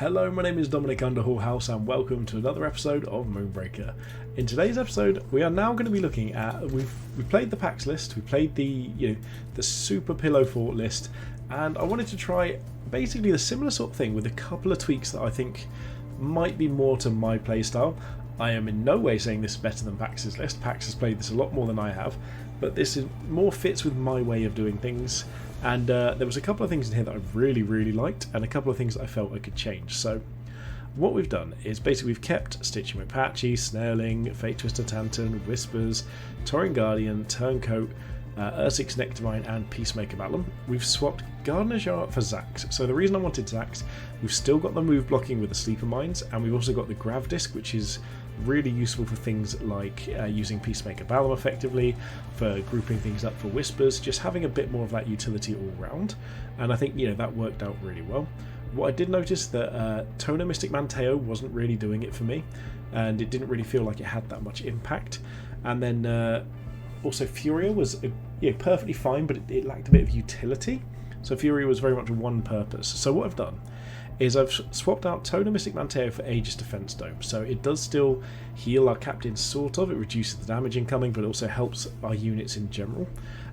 Hello, my name is Dominic Underhallhouse and welcome to another episode of Moonbreaker. In today's episode, we are now going to be looking at we've played the packs list, we played the Super Pillow Fort list, and I wanted to try basically the similar sort of thing with a couple of tweaks that I think might be more to my playstyle. I am in no way saying this is better than Pax's list. Pax has played this a lot more than I have, but this is more fits with my way of doing things. And there was a couple of things in here that I really liked, and a couple of things that I felt I could change. So what we've done is basically we've kept Stitching McPatchy, Snareling, Fate Twister Tantan, Whispers, Tauren Guardian, Turncoat, Ursix Nectarine and Peacemaker Battleon. We've swapped Gardener's Jar for Zax. So the reason I wanted Zax, we've still got the move blocking with the Sleeper Mines, and we've also got the Grav Disc, which is really useful for things like using Peacemaker Battleon effectively, for grouping things up for Whispers, just having a bit more of that utility all round. And I think that worked out really well. What I did notice that Toner Mystic Manteo wasn't really doing it for me, and it didn't really feel like it had that much impact. And then also Furia was perfectly fine, but it lacked a bit of utility. So Furia was very much one purpose. So what I've done is I've swapped out Toner Mystic Manteo for Aegis Defense Dome. So it does still heal our captain, sort of. It reduces the damage incoming, but it also helps our units in general.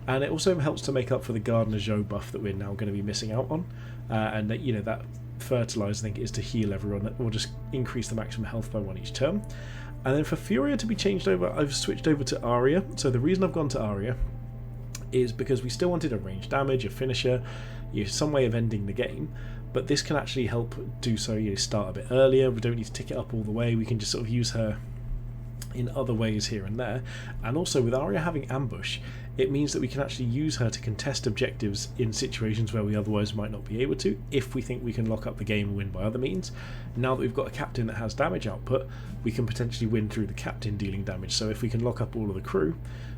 And it also helps to make up for the Gardener Joe buff that we're now going to be missing out on. And that Fertilize, I think, is to heal everyone, or just increase the maximum health by one each turn. And then for Furia to be changed over, I've switched over to Aria. So the reason I've gone to Aria is because we still wanted a range damage, a finisher, some way of ending the game. But this can actually help do so. Start a bit earlier. We don't need to tick it up all the way. We can just sort of use her in other ways here and there. And also with Aria having ambush, it means that we can actually use her to contest objectives in situations where we otherwise might not be able to, if we think we can lock up the game and win by other means. Now that we've got a captain that has damage output, we can potentially win through the captain dealing damage. So if we can lock up all of the crew,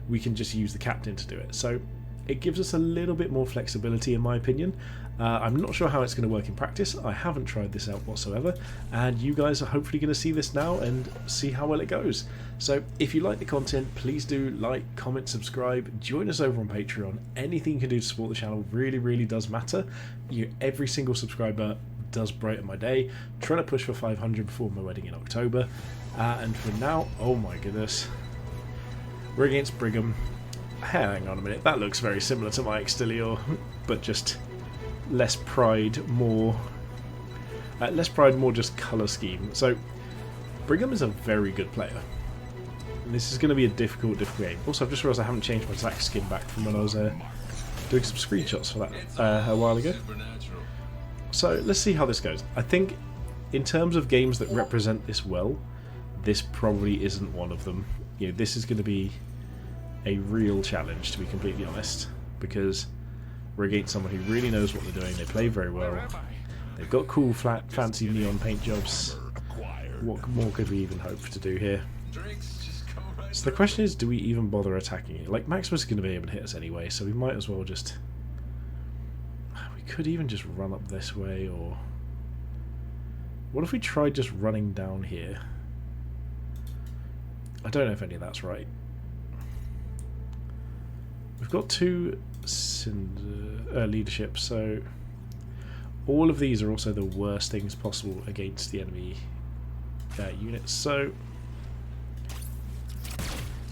we can just use the captain to do it. So it gives us a little bit more flexibility, in my opinion. I'm not sure how it's going to work in practice. I haven't tried this out whatsoever, and you guys are hopefully going to see this now and see how well it goes. So if you like the content, please do like, comment, subscribe, join us over on Patreon. Anything you can do to support the channel really does matter. Every single subscriber does brighten my day. Trying to push for 500 before my wedding in October. And for now, oh my goodness, we're against Brigham. Hang on a minute, that looks very similar to my Extilior, but just less pride, more just colour scheme. So Brigham is a very good player, and this is going to be a difficult game. Also, I've just realised I haven't changed my Zax skin back from when I was doing some screenshots for that a while ago. So let's see how this goes. I think in terms of games that represent this well, this probably isn't one of them. This is going to be a real challenge, to be completely honest, because we're against someone who really knows what they're doing. They play very well. They've got cool, flat, fancy neon paint jobs. What more could we even hope to do here? So the question is, do we even bother attacking it? Like, Maximus is going to be able to hit us anyway, so we might as well just... We could even just run up this way, or... What if we tried just running down here? I don't know if any of that's right. We've got two leadership, so all of these are also the worst things possible against the enemy units. So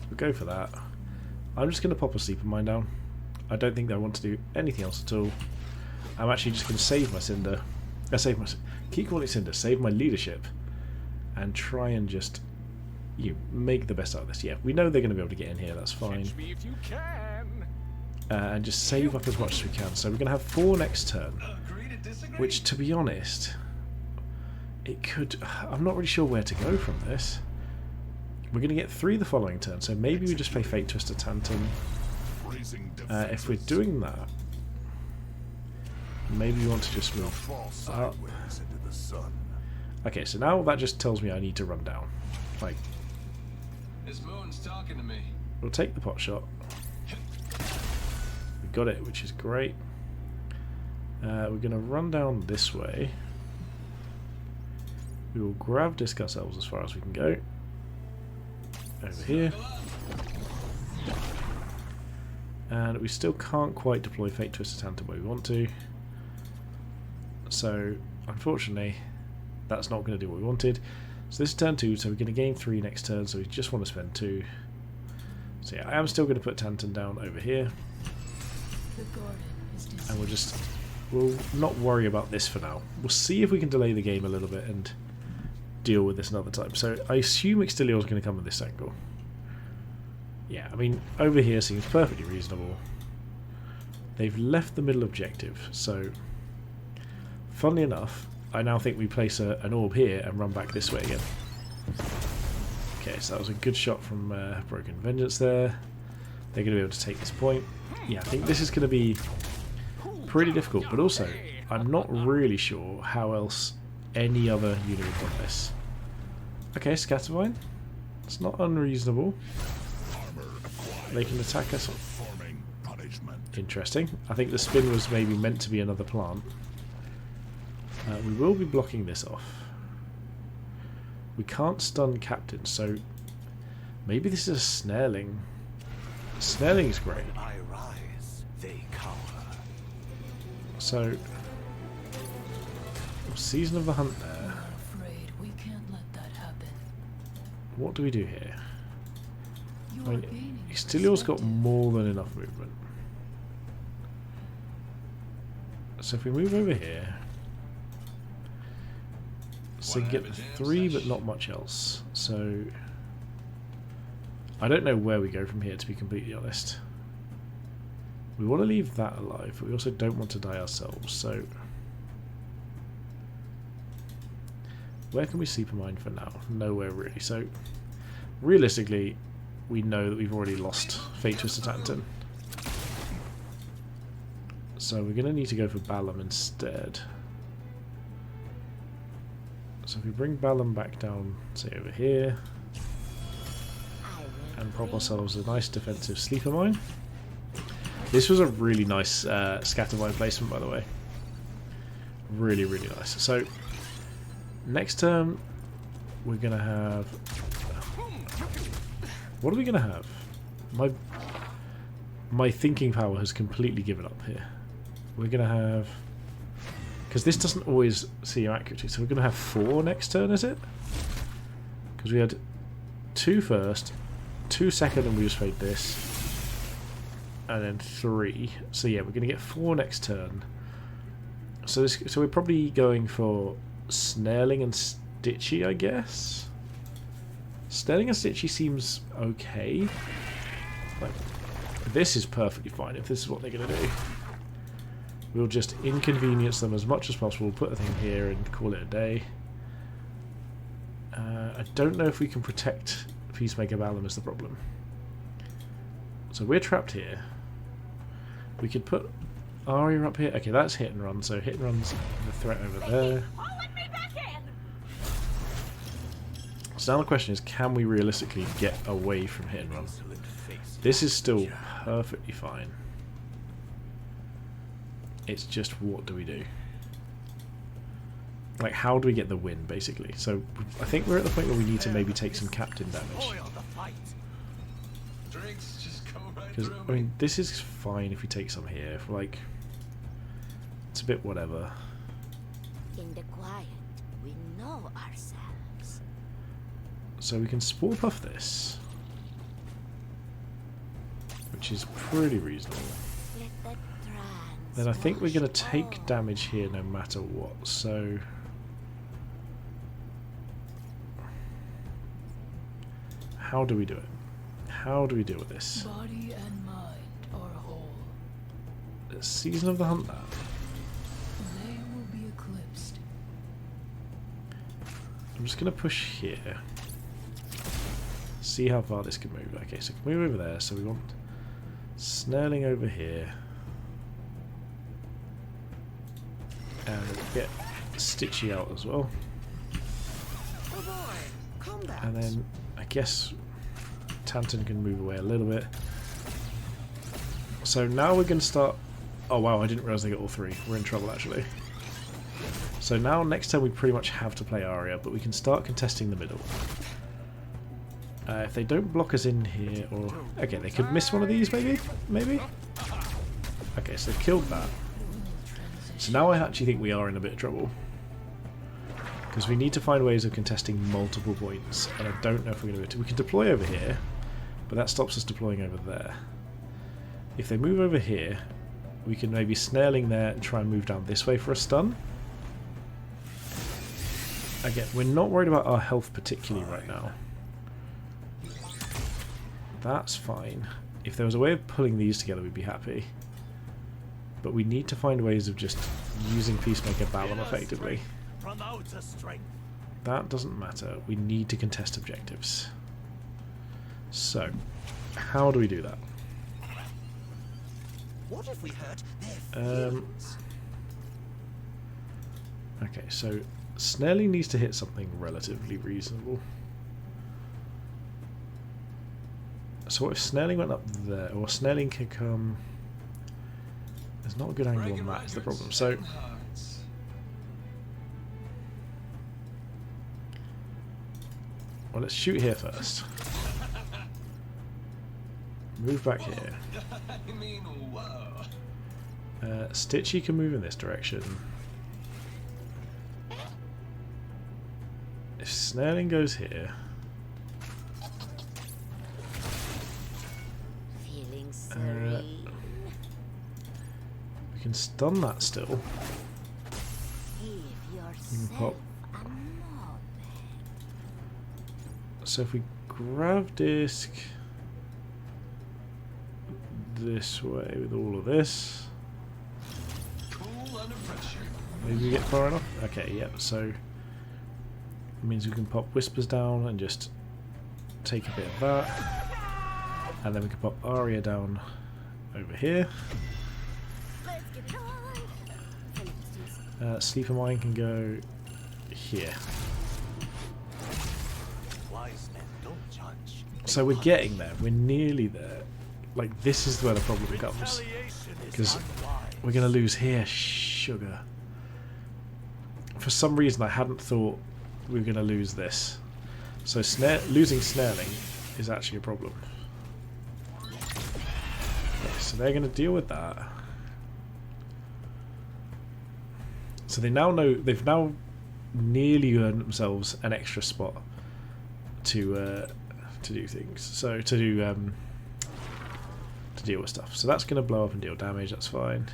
we'll go for that. I'm just going to pop a Sleeper Mine down. I don't think I want to do anything else at all. I'm actually just going to save my Cinder. Keep calling it Cinder. Save my leadership, and try and just make the best out of this. Yeah, we know they're going to be able to get in here. That's fine. And just save up as much as we can. So we're going to have 4 next turn, which, to be honest, it could... I'm not really sure where to go from this. We're going to get 3 the following turn, so maybe we just play Fate Twister Tantan. If we're doing that, maybe we want to just move up. Okay, so now that just tells me I need to run down. Like, this moon's talking to me. We'll take the pot shot. Got it, which is great. We're going to run down this way. We will Grav Disc ourselves as far as we can go. Over here. And we still can't quite deploy Fate Twister Tantan where we want to. So, unfortunately, That's not going to do what we wanted. So this is turn 2, so we're going to gain 3 next turn, so we just want to spend 2. So yeah, I am still going to put Tantan down over here. And we'll not worry about this for now. We'll see if we can delay the game a little bit and deal with this another time. So I assume Extilior is going to come at this angle. Yeah, I mean, over here seems perfectly reasonable. They've left the middle objective, so funnily enough, I now think we place an orb here and run back this way again. Okay, so that was a good shot from Broken Vengeance there. They're going to be able to take this point. Yeah, I think this is going to be pretty difficult, but also I'm not really sure how else any other unit would want this. Okay, Scattervine. It's not unreasonable. They can attack us. Interesting. I think the spin was maybe meant to be another plant. We will be blocking this off. We can't stun Captain, so maybe this is a Snareling. Snareling is great. I rise, they cower. So, Season of the Hunt there. I'm afraid we can't let that happen. What do we do here? I mean, Gaining Extilior's got perspective. more than enough movement. So if we move over here, so we can get the 3 but not much else. So I don't know where we go from here, to be completely honest. We want to leave that alive, but we also don't want to die ourselves, so where can we sleeper mine for now? Nowhere really. So realistically, we know that we've already lost Fate Twister Tantan. So we're going to need to go for Balam instead. So if we bring Balam back down, say over here, and prop ourselves a nice defensive sleeper mine. This was a really nice Scattervine placement, by the way. Really, really nice. So next turn we're going to have... What are we going to have? My thinking power has completely given up here. We're going to have... Because this doesn't always see your accuracy, so we're going to have 4 next turn, is it? Because we had 2 first, 2 second, and we just played this. And then 3. So yeah, we're going to get 4 next turn. So we're probably going for Snareling and Stitchy, I guess? Snareling and Stitchy seems okay. Like, this is perfectly fine if this is what they're going to do. We'll just inconvenience them as much as possible, put a thing here and call it a day. I don't know if we can protect Peacemaker Balam is the problem. So we're trapped here. We could put Arya up here. Okay, that's hit and run, so hit and run's the threat over there. So now the question is, can we realistically get away from hit and run? This is still perfectly fine. It's just, what do we do? Like, how do we get the win, basically? So I think we're at the point where we need to maybe take some captain damage. Drinks just go right Because, through I mean, this is fine if we take some here. If we're like, it's a bit whatever. In the quiet, we know ourselves. So we can Spore Puff this, which is pretty reasonable. Let the trance Then I think we're going to wash take over. damage here no matter what. So how do we do it? How do we deal with this? Body and mind are whole. Season of the Hunt that. They will be eclipsed. I'm just going to push here. See how far this can move. Okay, so we can move over there. So we want Snareling over here. And get Stitchy out as well. Oh boy, combat. And then I guess Tantan can move away a little bit. So now we're going to start... Oh wow, I didn't realise they got all 3. We're in trouble actually. So now next turn we pretty much have to play Arya, but we can start contesting the middle. If they don't block us in here, or... Okay, they could miss one of these maybe? Maybe? Okay, so they've killed that. So now I actually think we are in a bit of trouble. Because we need to find ways of contesting multiple points, and I don't know if we're going to be able to. We can deploy over here, but that stops us deploying over there. If they move over here, we can maybe snareling there and try and move down this way for a stun. Again, we're not worried about our health particularly right now. That's fine. If there was a way of pulling these together, we'd be happy. But we need to find ways of just using Peacemaker Balam effectively. That doesn't matter. We need to contest objectives. So, how do we do that? What if we hurt their feelings? Okay, so Snarling needs to hit something relatively reasonable. So what if Snarling went up there, or Snarling could come... There's not a good angle on that is the problem. So well, let's shoot here first. Move back here. I mean, whoa. Stitchy can move in this direction. If Snarling goes here, Feeling serene. we can stun that still. Give We can yourself pop. a moment. So if we grab disc this way with all of this, Cool under pressure. maybe we get far enough. Okay, yep. So it means we can pop Whispers down and just take a bit of that, and then we can pop Arya down over here. Let's get it on. Sleeper Mine can go here. Wise men don't judge. So we're getting there. We're nearly there. Like, this is where the problem comes. Retaliation is Because unwise. we're going to lose here. Sugar. For some reason, I hadn't thought we were going to lose this. So losing Snarling is actually a problem. Okay, so they're going to deal with that. So they now know, they've now nearly earned themselves an extra spot to do things. So to do to deal with stuff. So that's going to blow up and deal damage. That's fine.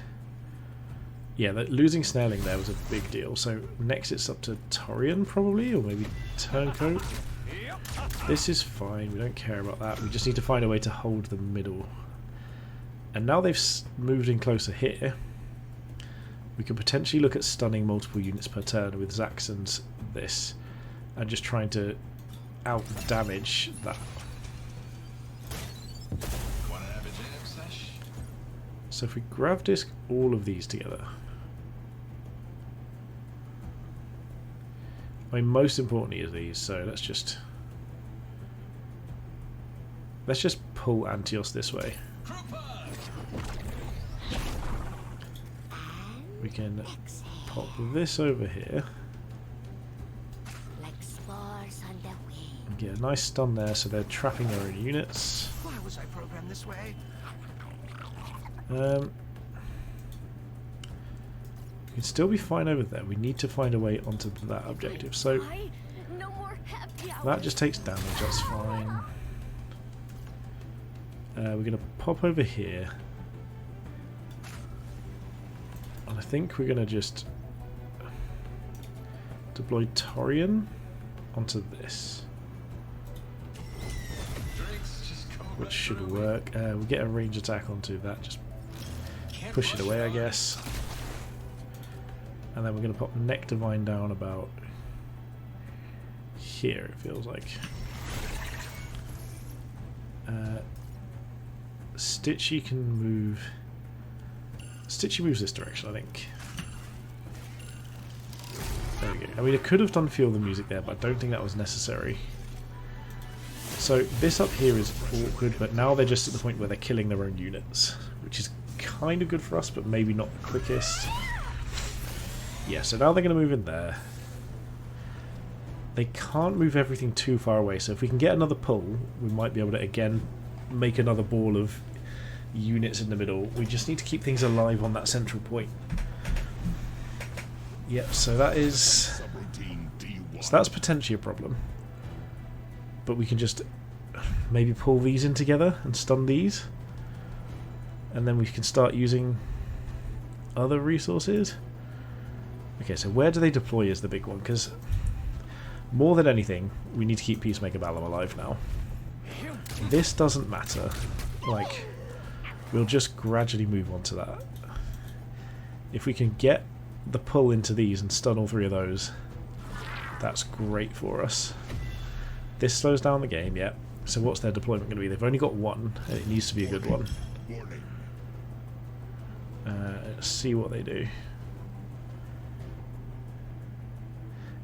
Yeah, losing Snarling there was a big deal. So next it's up to Torian probably, or maybe Turncoat. This is fine. We don't care about that. We just need to find a way to hold the middle. And now they've moved in closer here, we could potentially look at stunning multiple units per turn with Zaxxon's this, and just trying to out-damage that. Wanna have a jam sesh? So if we grav disc all of these together, I mean, most importantly is these. So let's just pull Antios this way. We can pop this over here Like spores on the wing. and get a nice stun there, so they're trapping their own units. Why was I programmed this way? We can still be fine over there. We need to find a way onto that objective. So No more happy hours. that just takes damage, that's fine. We're going to pop over here. And I think we're going to just deploy Torian onto this, Drinks just go which right should through me. work. We'll get a range attack onto that, just push it away, I guess. And then we're going to pop Neck Divine down about here, it feels like. Stitchy can move. Stitchy moves this direction, I think. There we go. I mean, it could have done Feel the Music there, but I don't think that was necessary. So this up here is awkward, but now they're just at the point where they're killing their own units, which is kind of good for us, but maybe not the quickest. Yeah, so now they're going to move in there. They can't move everything too far away, so if we can get another pull, we might be able to again make another ball of units in the middle. We just need to keep things alive on that central point. Yep, so that is So that's potentially a problem. But we can just maybe pull these in together and stun these. And then we can start using other resources. Okay, so where do they deploy is the big one, because more than anything, we need to keep Peacemaker Balam alive now. This doesn't matter. Like, we'll just gradually move on to that. If we can get the pull into these and stun all three of those, that's great for us. This slows down the game, yeah. So what's their deployment going to be? They've only got one, and it needs to be a good one. Let's see what they do.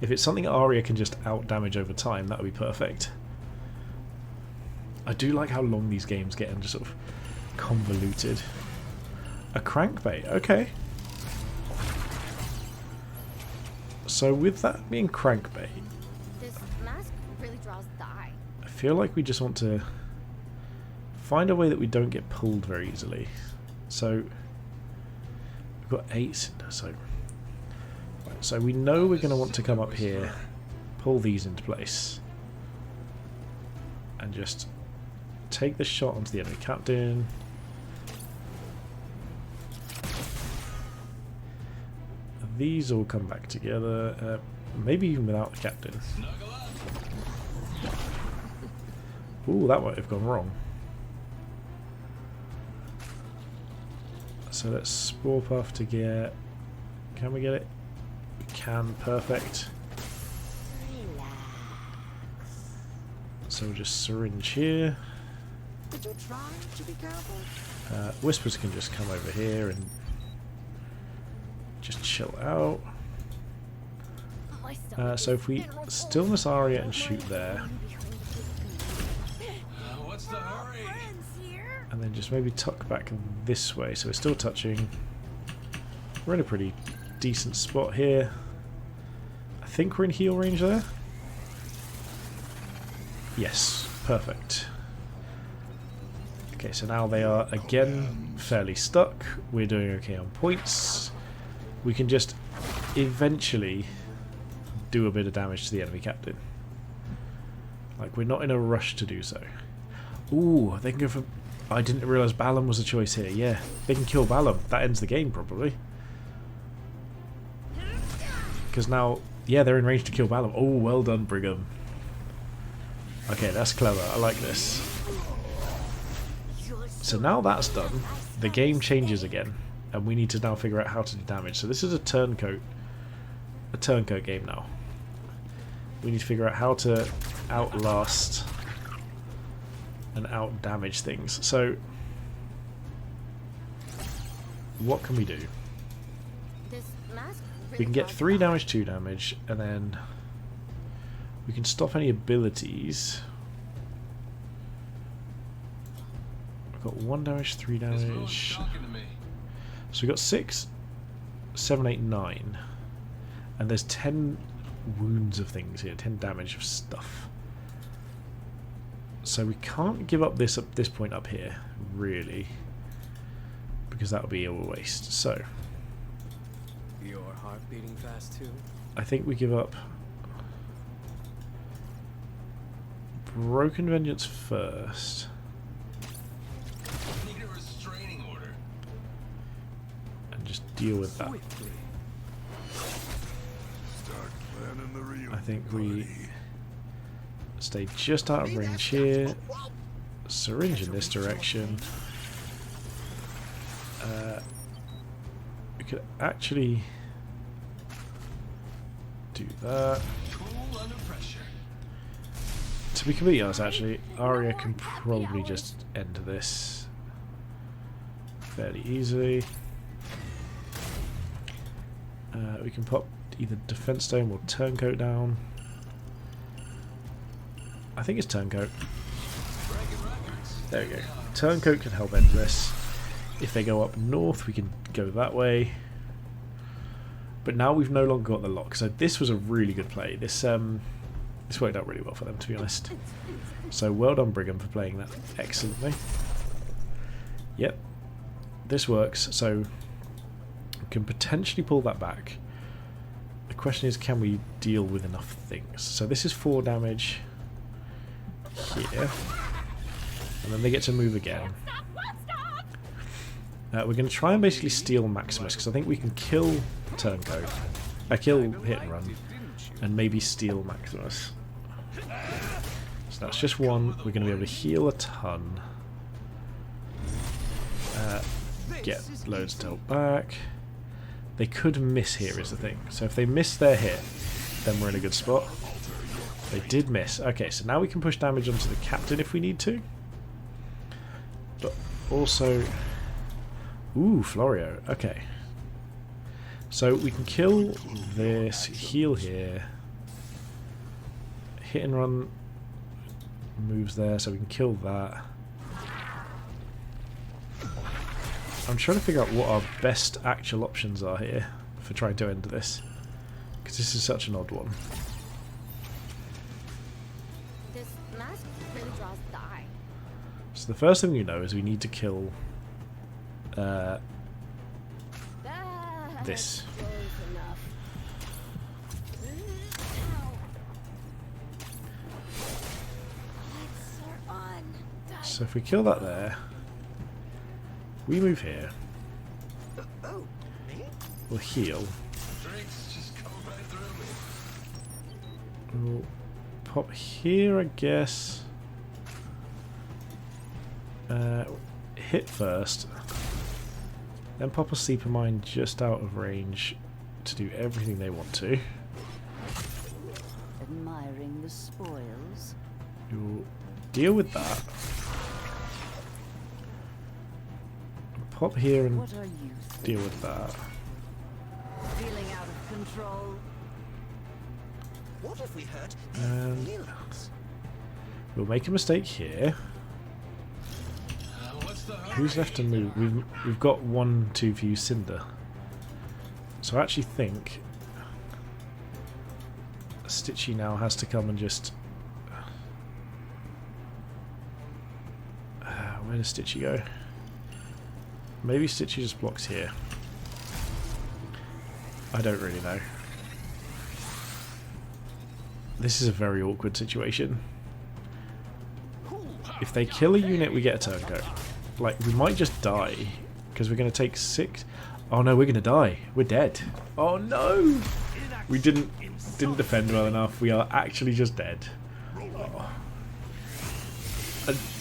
If it's something Arya can just out-damage over time, that would be perfect. I do like how long these games get and just sort of convoluted. A crankbait, okay. So with that being crankbait, This mask really draws the eye. I feel like we just want to find a way that we don't get pulled very easily. So we've got 8, so right, so we know we're going to want to come up here, pull these into place, and just take the shot onto the enemy captain. These all come back together, maybe even without the captain. Snuggle up. Ooh, that might have gone wrong. So let's Spore Puff to get... Can we get it? We can, perfect. So we'll just syringe here. Did you try to be careful? Whispers can just come over here and just chill out. My stomach So if we is stillness Arya and shoot there, What's the hurry? friends here. and then just maybe tuck back this way, so we're still touching. We're in a pretty decent spot here. I think we're in heal range there. Yes, perfect. Okay, so now they are again fairly stuck. We're doing okay on points. We can just eventually do a bit of damage to the enemy captain. Like, we're not in a rush to do so. Ooh, they can go for... I didn't realise Balam was a choice here. Yeah, they can kill Balam. That ends the game, probably. Because now... Yeah, they're in range to kill Balam. Oh, well done, Brigham. Okay, that's clever. I like this. So now that's done, the game changes again, and we need to now figure out how to do damage. So this is a turncoat game now. We need to figure out how to outlast and out-damage things. So what can we do? This mask really We can get draws 3 the eye. damage, 2 damage, and then we can stop any abilities. I've got 1 damage, 3 This road's damage. talking to me. So we got 6, 7, 8, 9. And there's 10 wounds of things here, 10 damage of stuff. So we can't give up this at this point up here, really. Because that would be a waste. So Your heart beating fast too? I think we give up Broken Vengeance first. Need a restraining order. And just deal with that. Swiftly. I think we stay just out of range here. Syringe in this direction. We could actually do that. Cool under pressure. To be completely honest, actually, Arya can probably just end this fairly easily. We can pop either Defense Stone or Turncoat down. I think it's Turncoat. There we go. Turncoat can help end this. If they go up north, we can go that way. But now we've no longer got the lock. So this was a really good play. This worked out really well for them, to be honest. So well done, Brigham, for playing that excellently. Yep, this works. So we can potentially pull that back. The question is, can we deal with enough things? So this is 4 damage here, and then they get to move again. We're going to try and basically steal Maximus, because I think we can kill Turncoat, kill Hit and Run, and maybe steal Maximus. So that's just 1. We're going to be able to heal a ton. Get loads of health back. They could miss here is the thing. So if they miss their hit, then we're in a good spot. They did miss. Okay, so now we can push damage onto the captain if we need to. But also... Ooh, Florio. Okay. So we can kill this, heal here. Hit and Run moves there, so we can kill that. I'm trying to figure out what our best actual options are here for trying to end this, because this is such an odd one. This mask really draws the eye. So the first thing we know is we need to kill this. Close enough. Lights are on. So if we kill that there, we move here. Oh, me? We'll heal. Drinks just go right through me. We'll pop here, I guess. Hit first. Then pop a Sleeper Mine just out of range to do everything they want to. Admiring the spoils. You'll deal with that. Pop here and What are you deal with that. feeling out of control? What if we hurt And feelings? we'll make a mistake here. What's the hurry? Who's left to move? We've got 1, 2 for you, Cinder. So I actually think Stitchy now has to come and just... where does Stitchy go? Maybe Stitchy just blocks here. I don't really know. This is a very awkward situation. If they kill a unit, we get a turncoat. Like, we might just die, because we're going to take 6... Oh no, we're going to die. We're dead. Oh no! We didn't defend well enough. We are actually just dead. Oh.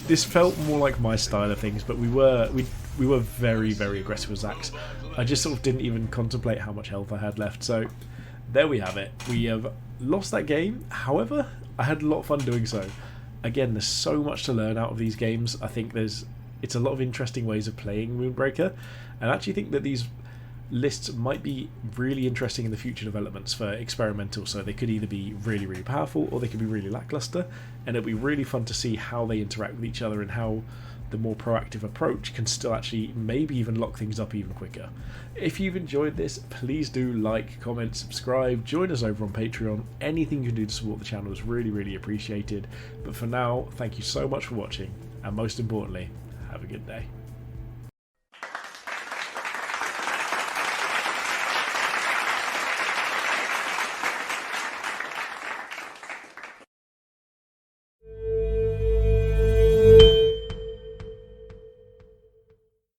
This felt more like my style of things, but we were very, very aggressive with Zax. I just sort of didn't even contemplate how much health I had left. So there we have it. We have lost that game. However, I had a lot of fun doing so. Again, there's so much to learn out of these games. I think it's a lot of interesting ways of playing Moonbreaker, and I actually think that these lists might be really interesting in the future developments for experimental, so they could either be really, really powerful or they could be really lackluster, and it'll be really fun to see how they interact with each other and how the more proactive approach can still actually maybe even lock things up even quicker. If you've enjoyed this, please do like, comment, subscribe, join us over on Patreon. Anything you can do to support the channel is really, really appreciated. But for now, thank you so much for watching, and most importantly, have a good day.